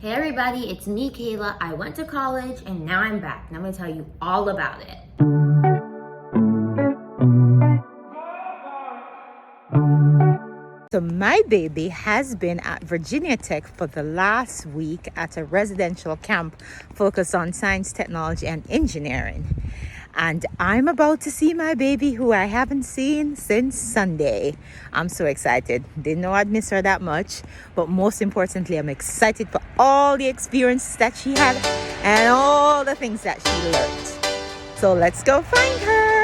Hey everybody, it's me, Kayla. I went to college and now I'm back and I'm gonna tell you all about it. So my baby has been at Virginia Tech for the last week at a residential camp focused on science, technology, and engineering. And I'm about to see my baby who I haven't seen since Sunday. I'm so excited. Didn't know I'd miss her that much. But most importantly, I'm excited for all the experiences that she had and all the things that she learned. So let's go find her.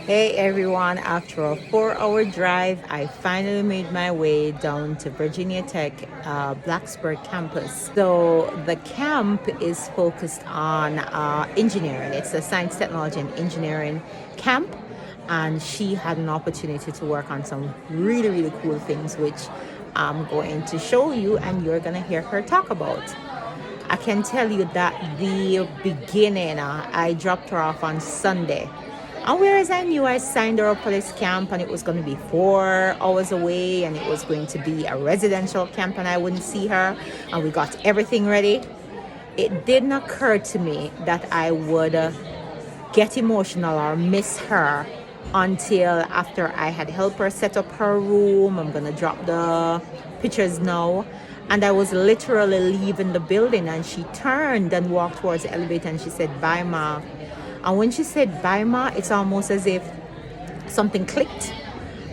Hey everyone, after a 4-hour drive, I finally made my way down to Virginia Tech Blacksburg campus. So the camp is focused on engineering. It's a science, technology, and engineering camp. And she had an opportunity to work on some really, really cool things, which I'm going to show you and you're going to hear her talk about. I can tell you that the beginning, I dropped her off on Sunday. And whereas I knew I signed her up for this camp and it was going to be 4 hours away and it was going to be a residential camp and I wouldn't see her and we got everything ready, it didn't occur to me that I would get emotional or miss her until after I had helped her set up her room. I'm going to drop the pictures now. And I was literally leaving the building and she turned and walked towards the elevator and she said, "Bye, Ma." And when she said, "Bye, Ma," it's almost as if something clicked.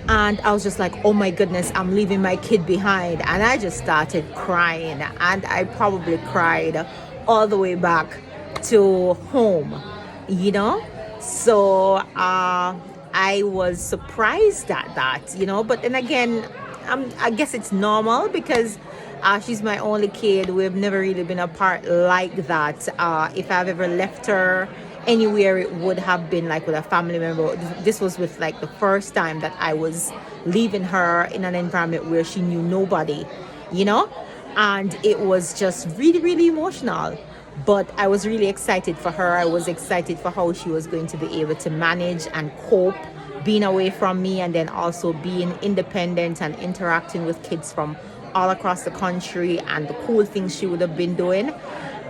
And I was just like, oh my goodness, I'm leaving my kid behind. And I just started crying. And I probably cried all the way back to home, you know? So I was surprised at that, you know? But then again, I guess it's normal because she's my only kid. We've never really been apart like that. If I've ever left her anywhere, it would have been like with a family member. This was with like the first time that I was leaving her in an environment where she knew nobody, you know? And it was just really, really emotional. But I was really excited for her. I was excited for how she was going to be able to manage and cope being away from me and then also being independent and interacting with kids from all across the country and the cool things she would have been doing.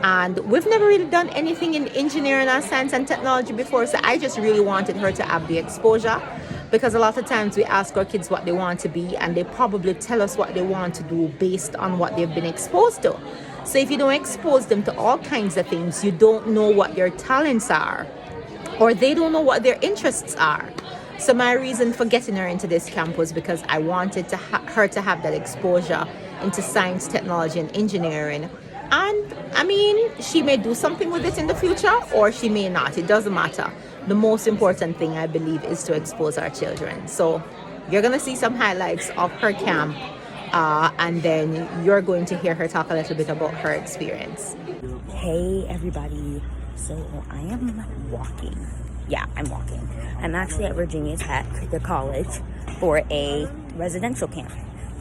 And we've never really done anything in engineering and science and technology before, so I just really wanted her to have the exposure, because a lot of times we ask our kids what they want to be and they probably tell us what they want to do based on what they've been exposed to. So if you don't expose them to all kinds of things, you don't know what their talents are, or they don't know what their interests are. So my reason for getting her into this camp was because I wanted to her to have that exposure into science, technology, and engineering. And I mean, she may do something with it in the future or she may not. It doesn't matter. The most important thing, I believe, is to expose our children. So you're going to see some highlights of her camp and then you're going to hear her talk a little bit about her experience. Hey everybody, so I am walking. Yeah, I'm walking. I'm actually at Virginia Tech, the college, for a residential camp.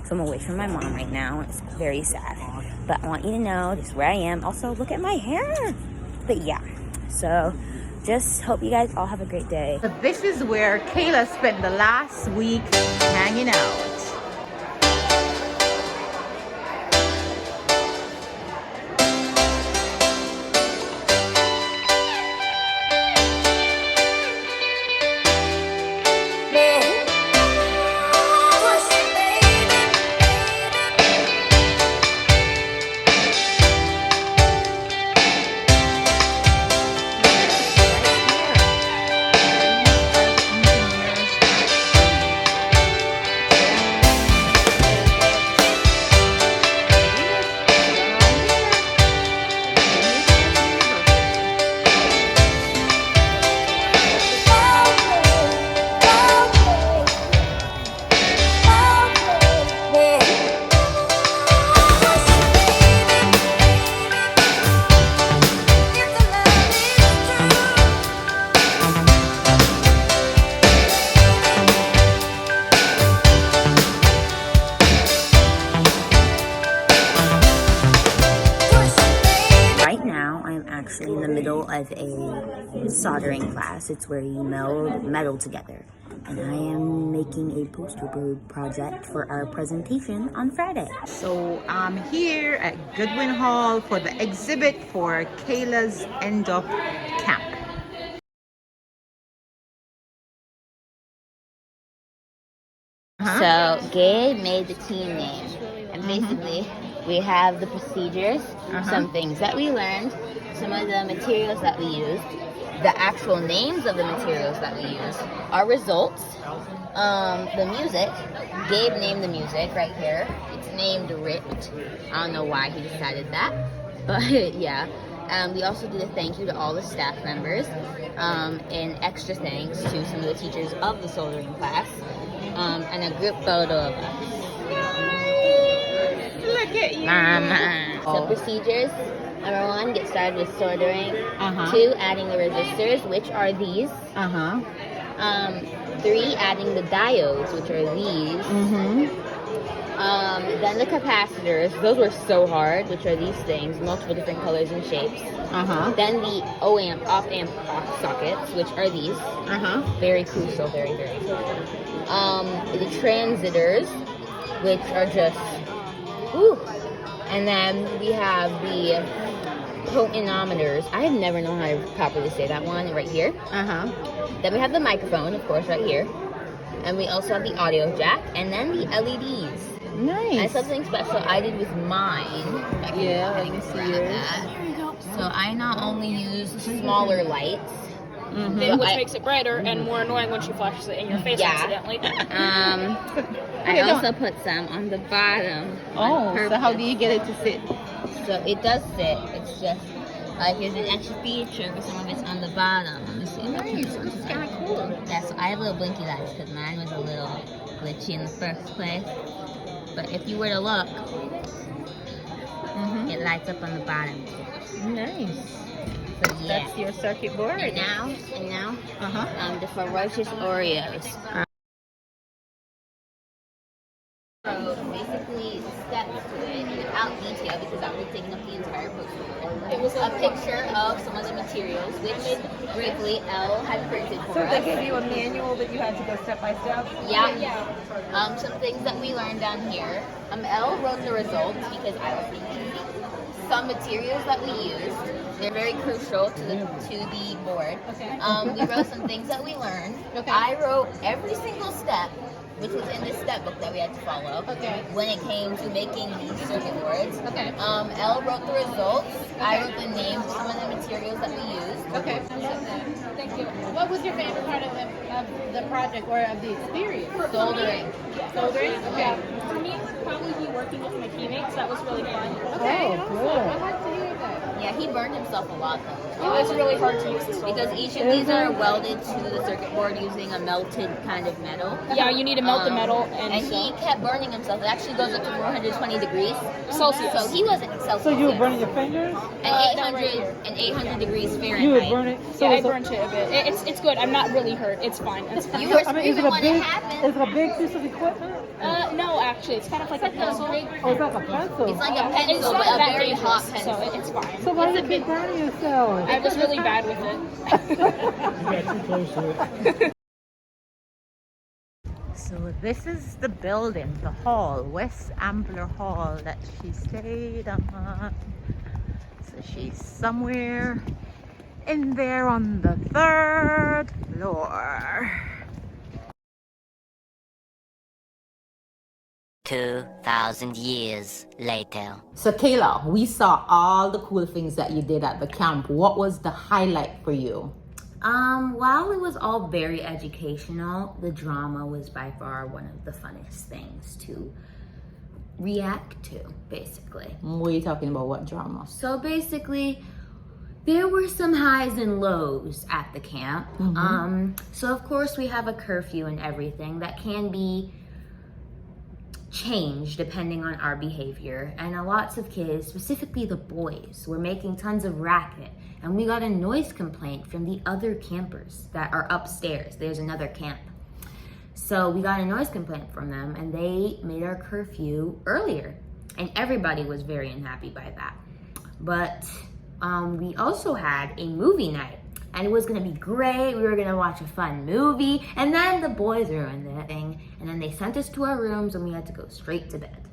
So I'm away from my mom right now. It's very sad. But I want you to know this is where I am. Also, look at my hair. But yeah, so just hope you guys all have a great day. So this is where Kayla spent the last week hanging out. middle of a soldering class. It's where you meld metal together. And I am making a poster board project for our presentation on Friday. So I'm here at Goodwin Hall for the exhibit for Kailah's end of camp. So Gabe made the team name, and basically we have the procedures, some things that we learned, some of the materials that we used, the actual names of the materials that we used, our results, the music. Gabe named the music right here. It's named Ripped. I don't know why he decided that, but yeah. We also did a thank you to all the staff members, and extra thanks to some of the teachers of the soldering class, and a group photo of us. Look at you. So procedures: number 1, get started with soldering. 2, adding the resistors, which are these. 3, adding the diodes, which are these. Then the capacitors, those were so hard, which are these things, multiple different colors and shapes. Then the off-amp sockets, which are these. Very crucial, very, very crucial. The transistors, which are just, whew. And then we have the potentiometers. I have never known how to properly say that one, right here. Then we have the microphone, of course, right here. And we also have the audio jack, and then the LEDs. Nice. And something special I did with mine. Yeah, let me see yours. So I not only use smaller lights, Which makes it brighter and more annoying when she flashes it in your face accidentally. I also put some on the bottom. Oh, so how do you get it to sit? So it does sit. It's just here's an extra feature for some of it's on the bottom. Let me see if I can use one. It's kind of cool. Yeah, so I have little blinky lights because mine was a little glitchy in the first place. But if you were to look, it lights up on the bottom. Nice. So yeah. That's your circuit board. And now, the ferocious Oreos. So basically, steps to it without detail because I would take up the entire poster. It was a picture of some of the materials, which briefly Elle had printed for us. So they gave you a manual that you had to go step by step? Yeah. Some things that we learned down here. Elle wrote the results because I was thinking some materials that we used. They're very crucial to the board. Okay. We wrote some things that we learned. Okay. I wrote every single step, which was in this step book that we had to follow. Okay. When it came to making these circuit boards. Okay. Elle wrote the results. I wrote the names of some of the materials that we used. Okay. Thank you. What was your favorite part of the project or of the experience? Soldering. Soldering? Okay. For me, it would probably be working with my teammates. That was really fun. Okay. Oh, cool. I'd like to hear that. Yeah, he burned himself a lot though. It was really hard to use this Because each of these are welded to the circuit board using a melted kind of metal. Yeah, you need to melt the metal And he kept burning himself. It actually goes up to 420 degrees Celsius. So he wasn't Celsius. So you were burning your fingers? And no, right here. 800 degrees Fahrenheit. You would burn it? So I burnt it a bit. It's good. I'm not really hurt. It's fine. It's fine. You were I mean, is it screaming a when big, it happened. is it a big piece of equipment? No, actually, it's kind of like a pencil. Oh, it's like a pencil. It's like a It's pencil, not but a that very dangerous, hot so pencil. it's fine. So why do you keep burning yourself? I was really bad with it. So this is the building, the hall, West Ambler Hall that she stayed on. So she's somewhere in there on the 3rd floor. 2,000 years later. So Kailah, we saw all the cool things that you did at the camp. What was the highlight for you? While it was all very educational, the drama was by far one of the funnest things to react to, basically. What are you talking about? What drama? So basically, there were some highs and lows at the camp. So of course we have a curfew and everything that can be changed depending on our behavior. And lots of kids, specifically the boys, were making tons of racket. And we got a noise complaint from the other campers that are upstairs. There's another camp. So we got a noise complaint from them and they made our curfew earlier. And everybody was very unhappy by that. But we also had a movie night. And it was gonna be great. We were gonna watch a fun movie. And then the boys ruined the thing. And then they sent us to our rooms and we had to go straight to bed.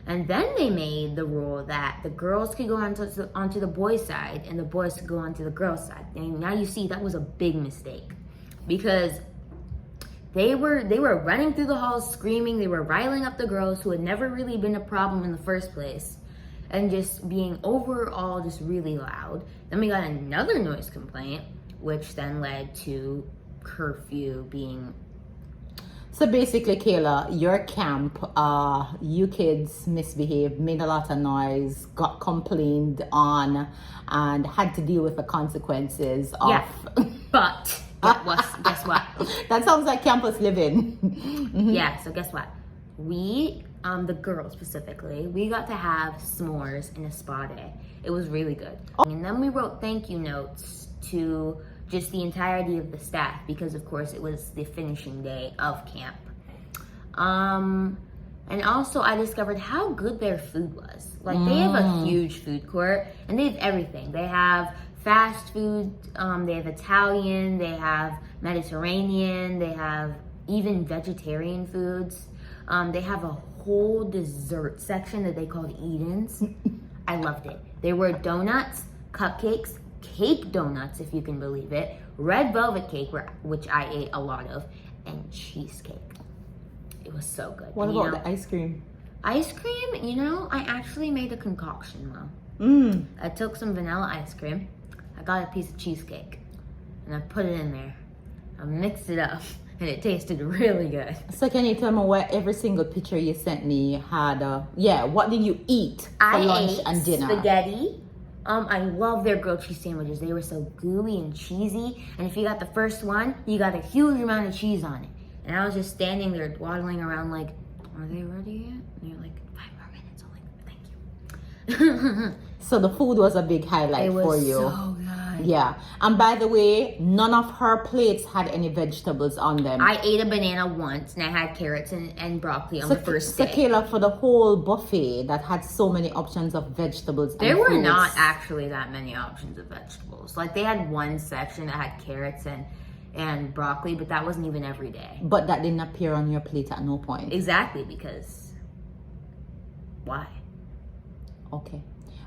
And then they made the rule that the girls could go onto the boys' side and the boys could go onto the girls' side. And now you see that was a big mistake. Because they were running through the halls screaming. They were riling up the girls who had never really been a problem in the first place. And just being overall just really loud. Then we got another noise complaint, which then led to curfew being... So basically, Kailah, your camp, you kids misbehaved, made a lot of noise, got complained on, and had to deal with the consequences of... Yeah, but guess what? That sounds like campus living. Yeah, so guess what? We... the girls specifically, we got to have s'mores in a spa day. It was really good. And then we wrote thank you notes to just the entirety of the staff because of course it was the finishing day of camp. And also I discovered how good their food was. Like they have a huge food court and they have everything. They have fast food, they have Italian, they have Mediterranean, they have even vegetarian foods. They have a whole dessert section that they called Edens. I loved it. There were donuts, cupcakes, cake donuts, if you can believe it, red velvet cake, which I ate a lot of, and cheesecake. It was so good. What and, about the ice cream? Ice cream, I actually made a concoction, Mom. I took some vanilla ice cream, I got a piece of cheesecake, and I put it in there. I mixed it up. And it tasted really good. So can you tell me what every single picture you sent me had? What did you eat for lunch and dinner? Spaghetti. I love their grilled cheese sandwiches. They were so gooey and cheesy. And if you got the first one, you got a huge amount of cheese on it. And I was just standing there waddling around like, are they ready yet? And you're like, 5 more minutes. I'm like, thank you. So the food was a big highlight for you. It was so good. Yeah. And by the way, none of her plates had any vegetables on them. I ate a banana once and I had carrots and broccoli on the first day. So Kailah, for the whole buffet that had so many options of vegetables there and were fruits, not actually that many options of vegetables. Like they had one section that had carrots and broccoli, but that wasn't even every day. But that didn't appear on your plate at no point. Exactly, because why? Okay.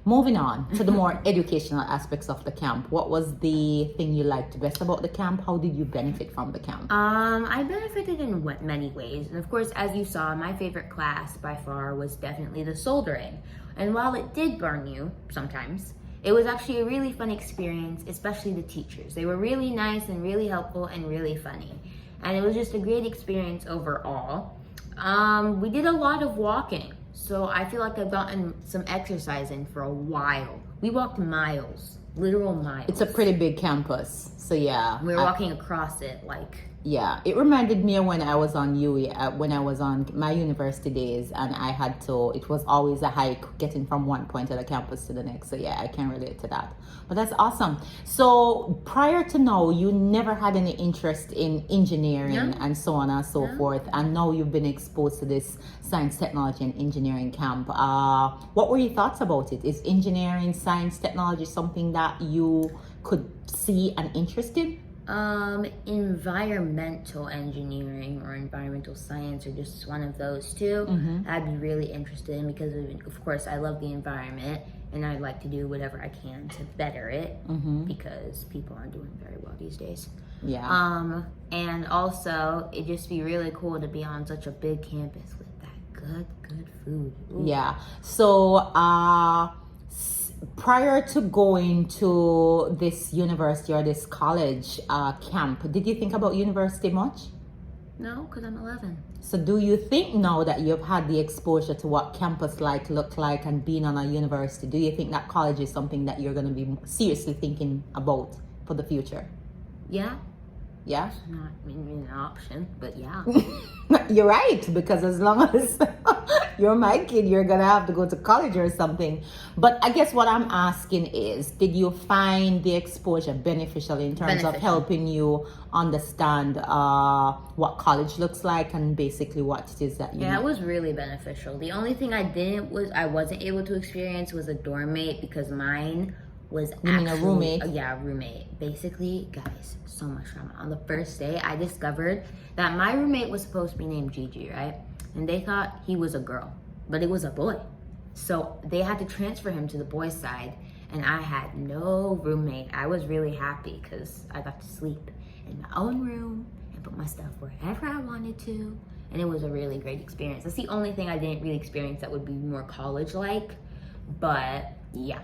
Moving on to the more educational aspects of the camp. What was the thing you liked best about the camp? How did you benefit from the camp? I benefited in many ways. And of course, as you saw, my favorite class by far was definitely the soldering. And while it did burn you sometimes, it was actually a really fun experience, especially the teachers. They were really nice and really helpful and really funny. And it was just a great experience overall. We did a lot of walking. So I feel like I've gotten some exercise in for a while. We walked miles, literal miles. It's a pretty big campus, so yeah. We were walking across it like... Yeah, it reminded me of when I was on UE, when I was on my university days, and I had to, it was always a hike getting from one point of the campus to the next. So yeah, I can relate to that. But that's awesome. So prior to now, you never had any interest in engineering and so on and so forth. And now you've been exposed to this science, technology, and engineering camp. What were your thoughts about it? Is engineering, science, technology something that you could see an interest in? Environmental engineering or environmental science or just one of those two I'd be really interested in because of course I love the environment and I'd like to do whatever I can to better it because people aren't doing very well these days. And also it'd just be really cool to be on such a big campus with that good food. Ooh. Yeah. So prior to going to this university or this college camp, did you think about university much? No, because I'm 11. So do you think now that you've had the exposure to what campus look like and being on a university, do you think that college is something that you're going to be seriously thinking about for the future? Yeah. Yeah? It's not an option, but yeah. You're right, because as long as you're my kid, you're gonna have to go to college or something. But I guess what I'm asking is, did you find the exposure beneficial in terms of helping you understand what college looks like and basically what it is that you it was really beneficial. The only thing I wasn't able to experience was a dorm mate because mine was You mean a roommate? Yeah, a roommate. Basically, guys, so much drama. On the first day, I discovered that my roommate was supposed to be named Gigi, right? And they thought he was a girl, but it was a boy. So they had to transfer him to the boys' side, and I had no roommate. I was really happy because I got to sleep in my own room and put my stuff wherever I wanted to. And it was a really great experience. That's the only thing I didn't really experience that would be more college-like, but yeah.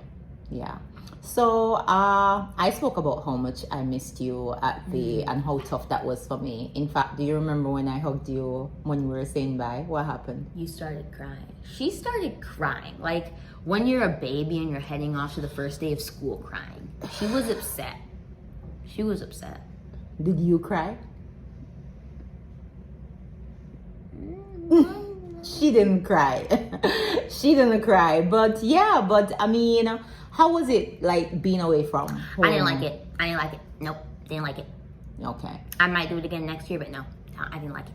Yeah. So I spoke about how much I missed you at the and how tough that was for me. In fact, do you remember when I hugged you when you were saying bye? What happened? You started crying. She started crying. Like when you're a baby and you're heading off to the first day of school crying. She was upset. She was upset. Did you cry? She didn't cry. She didn't cry. But yeah, but I mean, how was it like being away from home? I didn't like it. Nope, didn't like it. Okay. I might do it again next year, but no, I didn't like it.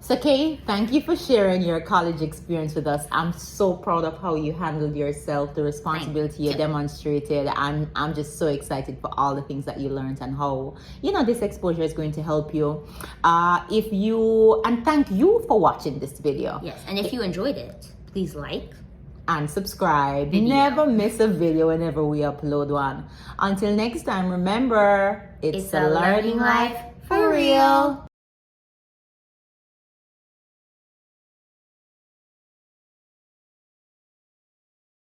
So Kay, thank you for sharing your college experience with us. I'm so proud of how you handled yourself, the responsibility you demonstrated, and I'm just so excited for all the things that you learned and how, this exposure is going to help you. And thank you for watching this video. Yes, and if you enjoyed it, please like and subscribe. Video. Never miss a video whenever we upload one. Until next time, remember, it's a learning life for real.